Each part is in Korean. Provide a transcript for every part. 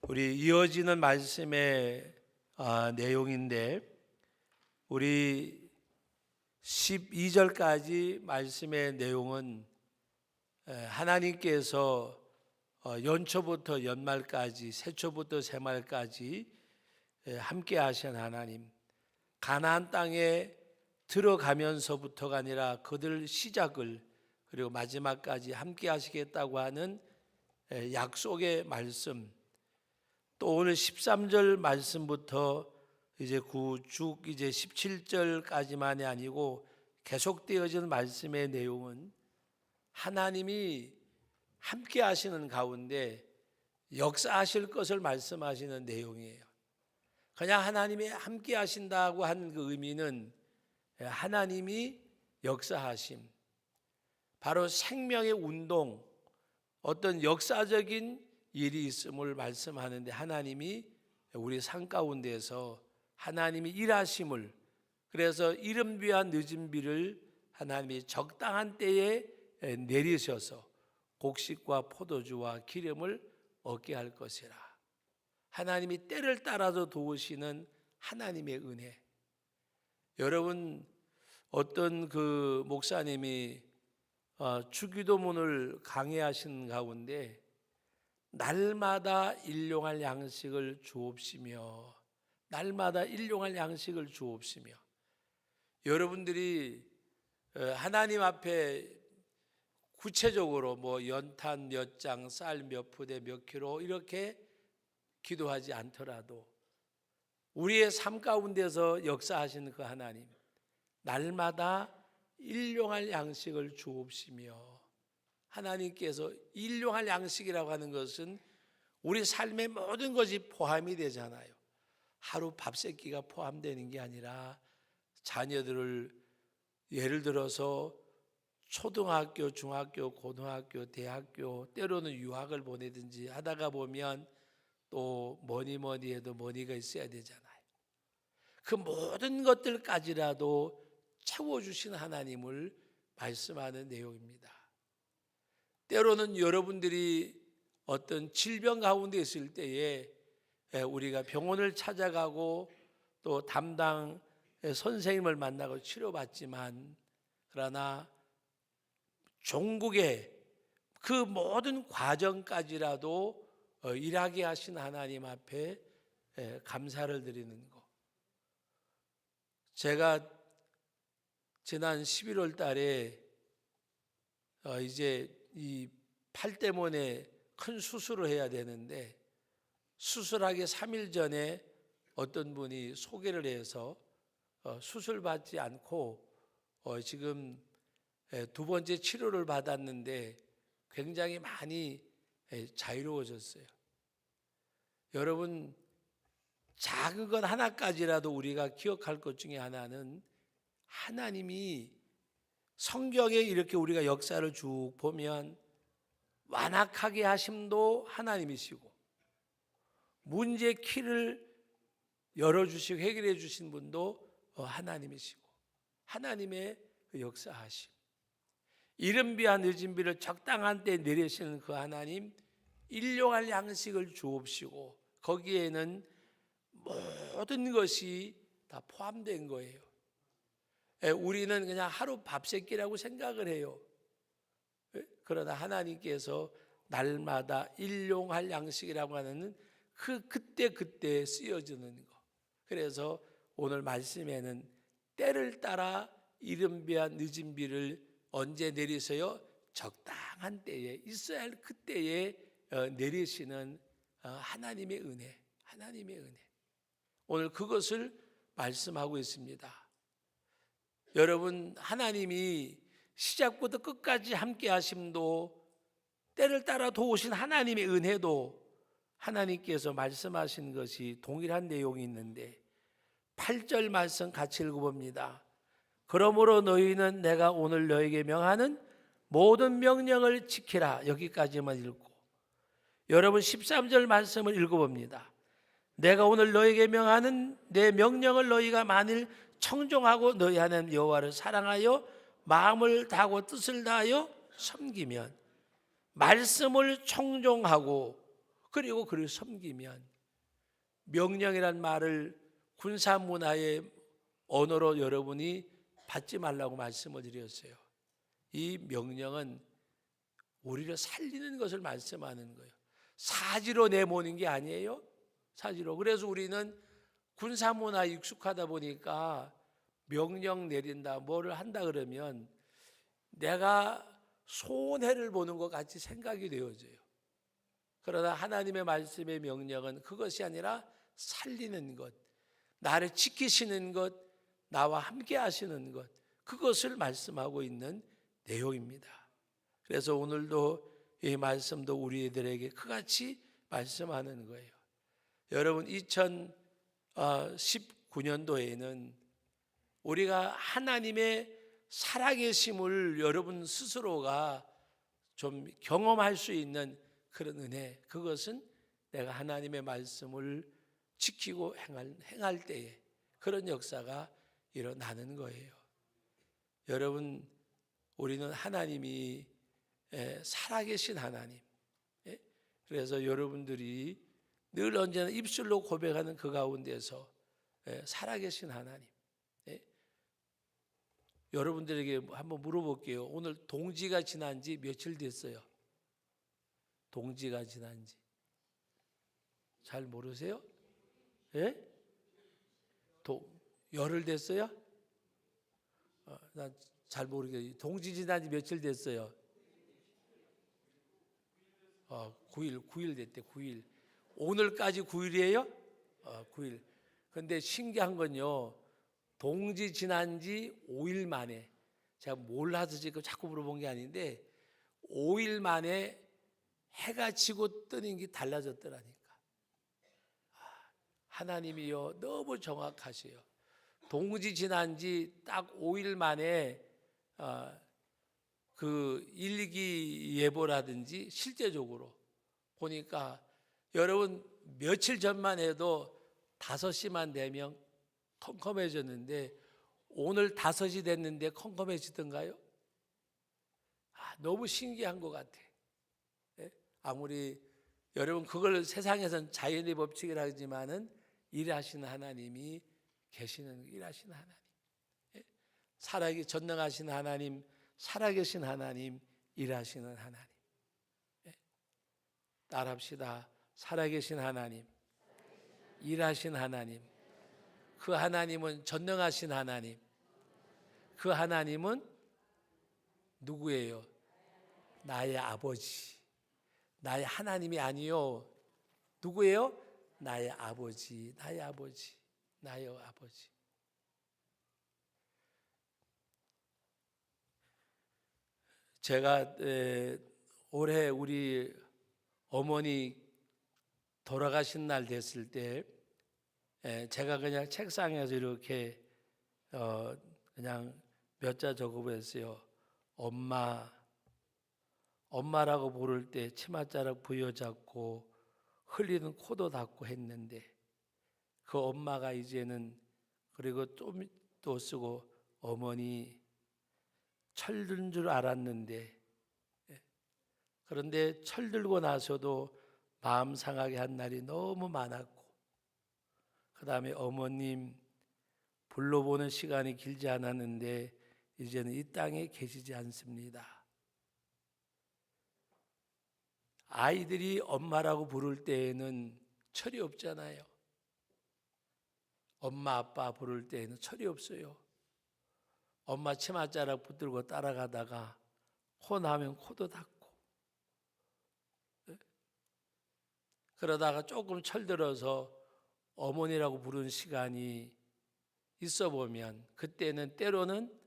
우리 이어지는 말씀의 내용인데 우리 12절까지 말씀의 내용은 하나님께서 연초부터 연말까지 새초부터 새말까지 함께 하신 하나님, 가나안 땅에 들어가면서부터가 아니라 그들 시작을 그리고 마지막까지 함께 하시겠다고 하는 약속의 말씀, 또 오늘 13절 말씀부터 이제 쭉 이제 17절까지만이 아니고 계속되어지는 말씀의 내용은 하나님이 함께 하시는 가운데 역사하실 것을 말씀하시는 내용이에요. 그냥 하나님이 함께 하신다고 하는 그 의미는 하나님이 역사하심, 바로 생명의 운동, 어떤 역사적인 일이 있음을 말씀하는데, 하나님이 우리 삶 가운데서 하나님이 일하심을, 그래서 이른 비와 늦은 비를 하나님이 적당한 때에 내리셔서 곡식과 포도주와 기름을 얻게 할 것이라. 하나님이 때를 따라서 도우시는 하나님의 은혜. 여러분, 어떤 그 목사님이 주기도문을 강해하신 가운데 날마다 일용할 양식을 주옵시며, 날마다 일용할 양식을 주옵시며, 여러분들이 하나님 앞에 구체적으로 뭐 연탄 몇 장, 쌀 몇 푸대, 몇 킬로 이렇게 기도하지 않더라도 우리의 삶 가운데서 역사하시는 그 하나님, 날마다 일용할 양식을 주옵시며, 하나님께서 일용할 양식이라고 하는 것은 우리 삶의 모든 것이 포함이 되잖아요. 하루 밥 세 끼가 포함되는 게 아니라 자녀들을 예를 들어서 초등학교, 중학교, 고등학교, 대학교, 때로는 유학을 보내든지 하다가 보면 또 뭐니 해도 머니가 있어야 되잖아요. 그 모든 것들까지라도 채워주신 하나님을 말씀하는 내용입니다. 때로는 여러분들이 어떤 질병 가운데 있을 때에 우리가 병원을 찾아가고 또 담당 선생님을 만나고 치료받지만, 그러나 종국의 그 모든 과정까지라도 일하게 하신 하나님 앞에 감사를 드리는 것. 제가 지난 11월 달에 이제 이 팔 때문에 큰 수술을 해야 되는데, 수술하기 3일 전에 어떤 분이 소개를 해서 수술받지 않고 지금 두 번째 치료를 받았는데 굉장히 많이 자유로워졌어요. 여러분, 작은 것 하나까지라도 우리가 기억할 것 중에 하나는 하나님이 성경에 이렇게 우리가 역사를 쭉 보면 완악하게 하심도 하나님이시고, 문제 키를 열어주시고 해결해 주신 분도 하나님이시고, 하나님의 역사하심, 이른 비와 늦은 비를 적당한 때 내리시는 그 하나님, 일용할 양식을 주옵시고, 거기에는 모든 것이 다 포함된 거예요. 우리는 그냥 하루 밥 세 끼라고 생각을 해요. 그러나 하나님께서 날마다 일용할 양식이라고 하는 그때 쓰여지는 거. 그래서 오늘 말씀에는 때를 따라 이른 비와 늦은 비를 언제 내리세요? 적당한 때에, 있어야 할 그때에 내리시는 하나님의 은혜, 하나님의 은혜. 오늘 그것을 말씀하고 있습니다. 여러분, 하나님이 시작부터 끝까지 함께 하심도, 때를 따라 도우신 하나님의 은혜도 하나님께서 말씀하신 것이 동일한 내용이 있는데, 8절 말씀 같이 읽어봅니다. 그러므로 너희는 내가 오늘 너에게 명하는 모든 명령을 지키라. 여기까지만 읽고, 여러분 13절 말씀을 읽어봅니다. 내가 오늘 너에게 명하는 내 명령을 너희가 만일 청종하고 너희 하나님 여호와를 사랑하여 마음을 다하고 뜻을 다하여 섬기면, 말씀을 청종하고 그리고 그를 섬기면, 명령이란 말을 군사 문화의 언어로 여러분이 받지 말라고 말씀을 드렸어요. 이 명령은 우리를 살리는 것을 말씀하는 거예요. 사지로 내모는 게 아니에요. 사지로. 그래서 우리는 군사 문화에 익숙하다 보니까 명령 내린다, 뭐를 한다 그러면 내가 손해를 보는 것 같이 생각이 되어져요. 그러나 하나님의 말씀의 명령은 그것이 아니라 살리는 것, 나를 지키시는 것, 나와 함께 하시는 것, 그것을 말씀하고 있는 내용입니다. 그래서 오늘도 이 말씀도 우리들에게 그같이 말씀하는 거예요. 여러분, 2019년도에는 우리가 하나님의 살아계심을 여러분 스스로가 좀 경험할 수 있는 그런 은혜, 그것은 내가 하나님의 말씀을 지키고 행할 때에 그런 역사가 일어나는 거예요. 여러분, 우리는 하나님이 살아계신 하나님, 그래서 여러분들이 늘 언제나 입술로 고백하는 그 가운데서 살아계신 하나님, 여러분들에게 한번 물어볼게요. 오늘 동지가 지난 지 며칠 됐어요? 동지가 지난 지 잘 모르세요? 예? 열흘 됐어요? 난 잘 모르겠어요. 동지 지난 지 며칠 됐어요? 9일 됐대. 9일. 오늘까지 9일이에요? 9일. 근데 신기한 건요, 동지 지난 지 5일 만에, 제가 몰라서 지금 자꾸 물어본 게 아닌데 5일 만에 해가 지고 뜨는 게 달라졌더라니까. 하나님이요, 너무 정확하세요. 동지 지난 지 딱 5일 만에 그 일기예보라든지 실제적으로 보니까 여러분, 며칠 전만 해도 5시만 되면 컴컴해졌는데 오늘 5시 됐는데 컴컴해지던가요? 너무 신기한 것 같아. 아무리 여러분 그걸 세상에서는 자연의 법칙이라 하지만은 일하시는 하나님이 계시는, 일하시는 하나님, 전능하신 하나님, 살아계신 하나님, 일하시는 하나님. 따라합시다. 살아계신 하나님, 일하신 하나님. 그 하나님은 전능하신 하나님. 그 하나님은 누구예요? 나의 아버지. 나의 하나님이 아니요. 누구예요? 나의 아버지. 나의 아버지. 나의 아버지. 제가 올해 우리 어머니 돌아가신 날 됐을 때 제가 그냥 책상에서 이렇게 그냥 몇 자 적어보았어요. 엄마라고 부를 때 치맛자락 부여잡고 흘리는 코도 닦고 했는데 그 엄마가 이제는, 그리고 좀 또 쓰고 어머니 철든 줄 알았는데, 그런데 철들고 나서도 마음 상하게 한 날이 너무 많았고, 그 다음에 어머님 불러보는 시간이 길지 않았는데 이제는 이 땅에 계시지 않습니다. 아이들이 엄마라고 부를 때에는 철이 없잖아요. 엄마 아빠 부를 때에는 철이 없어요. 엄마 치맛자락 붙들고 따라가다가 코 나면 코도 닦고, 그러다가 조금 철들어서 어머니라고 부르는 시간이 있어 보면 그때는 때로는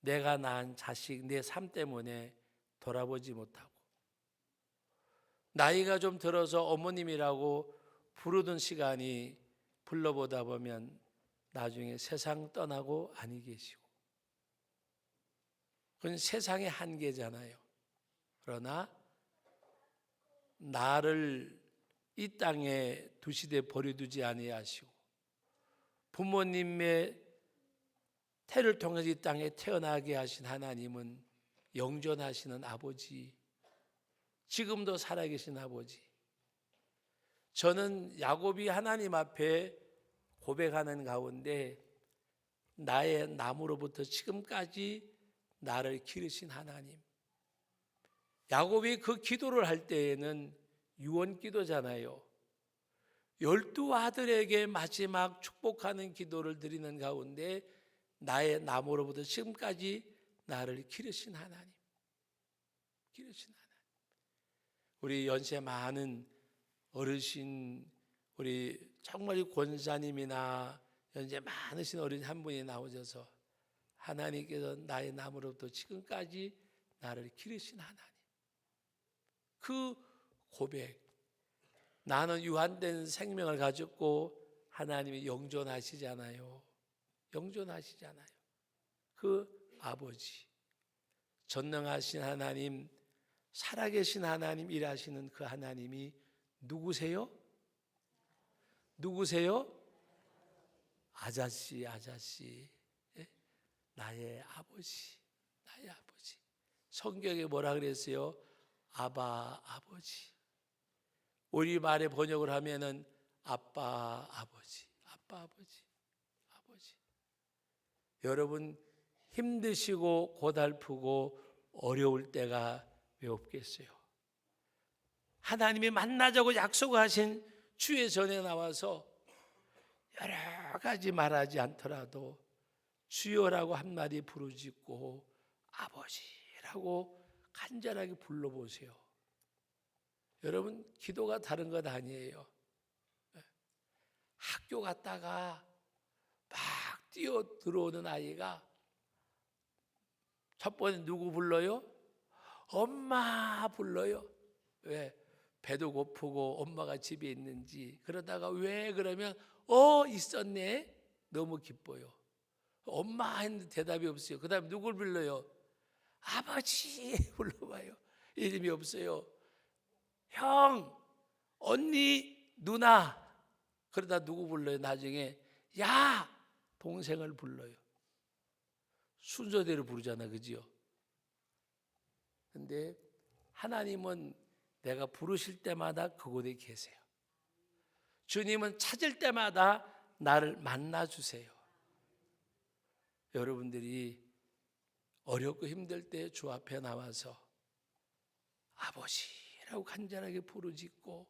내가 낳은 자식, 내 삶 때문에 돌아보지 못하고, 나이가 좀 들어서 어머님이라고 부르던 시간이 불러보다 보면 나중에 세상 떠나고 아니 계시고, 그건 세상의 한계잖아요. 그러나 나를 이 땅에 두시되 버려두지 아니하시고 부모님의 태를 통해서 이 땅에 태어나게 하신 하나님은 영존하시는 아버지, 지금도 살아계신 아버지, 저는 야곱이 하나님 앞에 고백하는 가운데 나의 나무로부터 지금까지 나를 기르신 하나님, 야곱이 그 기도를 할 때에는 유언 기도잖아요. 12 아들에게 마지막 축복하는 기도를 드리는 가운데 나의 나무로부터 지금까지 나를 기르신 하나님, 기르신 하나님. 우리 연세 많은 어르신, 우리 정말 권사님이나 연세 많으신 어린 한 분이 나오셔서 하나님께서 나의 나무로부터 지금까지 나를 기르신 하나님, 그 고백, 나는 유한된 생명을 가졌고 하나님이 영존하시잖아요. 영존하시잖아요. 그 아버지, 전능하신 하나님, 살아계신 하나님, 일하시는 그 하나님이 누구세요? 누구세요? 아자씨, 아자씨. 예? 나의 아버지, 나의 아버지. 성경에 뭐라 그랬어요? 아바, 아버지. 우리말에 번역을 하면은 아빠, 아버지, 아빠, 아버지, 아버지. 여러분, 힘드시고 고달프고 어려울 때가 왜 없겠어요? 하나님이 만나자고 약속하신 주의 전에 나와서 여러 가지 말하지 않더라도 주여라고 한마디 부르짖고 아버지라고 간절하게 불러보세요. 여러분, 기도가 다른 것 아니에요. 학교 갔다가 막 뛰어 들어오는 아이가 첫 번에 누구 불러요? 엄마 불러요. 왜? 배도 고프고 엄마가 집에 있는지. 그러다가 왜 그러면 있었네. 너무 기뻐요. 엄마 했는데 대답이 없어요. 그 다음에 누굴 불러요? 아버지 불러봐요. 이름이 없어요. 형, 언니, 누나. 그러다 누구 불러요? 나중에 야, 동생을 불러요. 순서대로 부르잖아, 그지요? 근데 하나님은 내가 부르실 때마다 그곳에 계세요. 주님은 찾을 때마다 나를 만나주세요. 여러분들이 어렵고 힘들 때 주 앞에 나와서 아버지라고 간절하게 부르짖고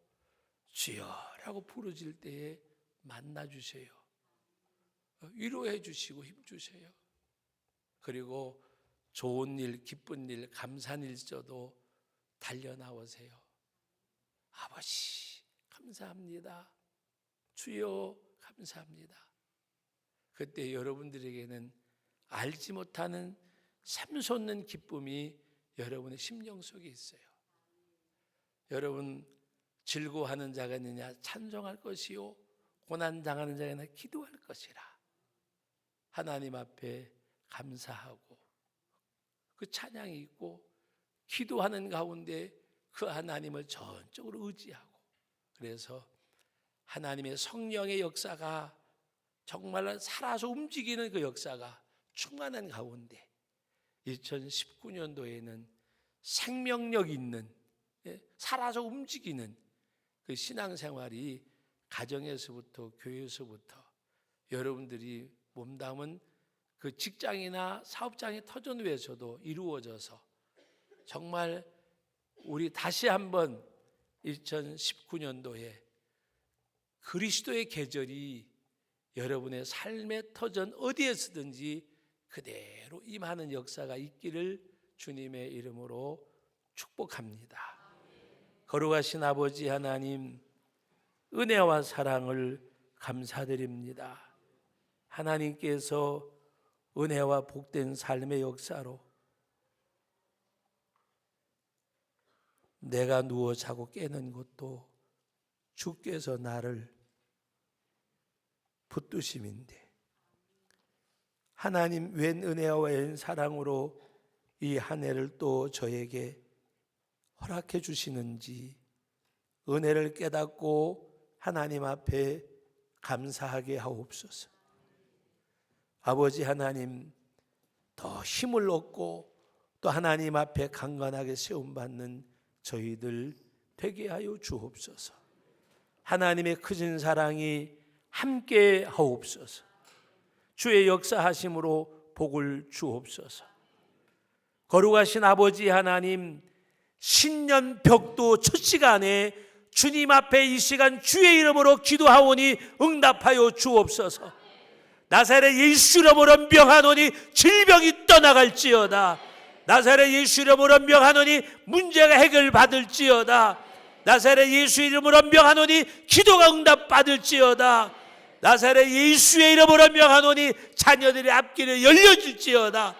주여라고 부르짖을 때에 만나주세요. 위로해 주시고 힘주세요. 그리고 좋은 일, 기쁜 일, 감사한 일 있어도 달려나오세요. 아버지 감사합니다. 주여 감사합니다. 그때 여러분들에게는 알지 못하는 샘솟는 기쁨이 여러분의 심령 속에 있어요. 여러분, 즐거워하는 자가 있느냐? 찬송할 것이요 고난당하는 자가 있느냐? 기도할 것이라. 하나님 앞에 감사하고 그 찬양이 있고 기도하는 가운데 그 하나님을 전적으로 의지하고, 그래서 하나님의 성령의 역사가 정말 살아서 움직이는 그 역사가 충만한 가운데 2019년도에는 생명력 있는, 살아서 움직이는 그 신앙생활이 가정에서부터 교회에서부터 여러분들이 몸담은 그 직장이나 사업장의 터전 위에서도 이루어져서 정말 우리 다시 한번 2019년도에 그리스도의 계절이 여러분의 삶의 터전 어디에서든지 그대로 임하는 역사가 있기를 주님의 이름으로 축복합니다. 거룩하신 아버지 하나님, 은혜와 사랑을 감사드립니다. 하나님께서 은혜와 복된 삶의 역사로 내가 누워 자고 깨는 것도 주께서 나를 붙드심인데, 하나님 웬 은혜와 웬 사랑으로 이 한 해를 또 저에게 허락해 주시는지 은혜를 깨닫고 하나님 앞에 감사하게 하옵소서. 아버지 하나님, 더 힘을 얻고 또 하나님 앞에 강건하게 세움받는 저희들 되게 하여 주옵소서. 하나님의 크신 사랑이 함께 하옵소서. 주의 역사하심으로 복을 주옵소서. 거룩하신 아버지 하나님, 신년벽도 첫 시간에 주님 앞에 이 시간 주의 이름으로 기도하오니 응답하여 주옵소서. 나사렛 예수 이름으로 명하노니 질병이 떠나갈지어다. 나사렛 예수 이름으로 명하노니 문제가 해결받을지어다. 나사렛 예수 이름으로 명하노니 기도가 응답받을지어다. 나사렛 예수의 이름으로 명하노니 자녀들의 앞길을 열려질지어다.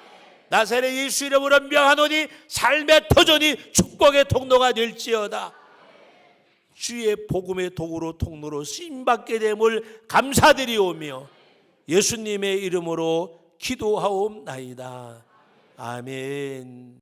나사렛 예수 이름으로 명하노니 삶의 터전이 축복의 통로가 될지어다. 주의 복음의 도구로 통로로 쓰임받게 됨을 감사드리오며 예수님의 이름으로 기도하옵나이다. 아멘.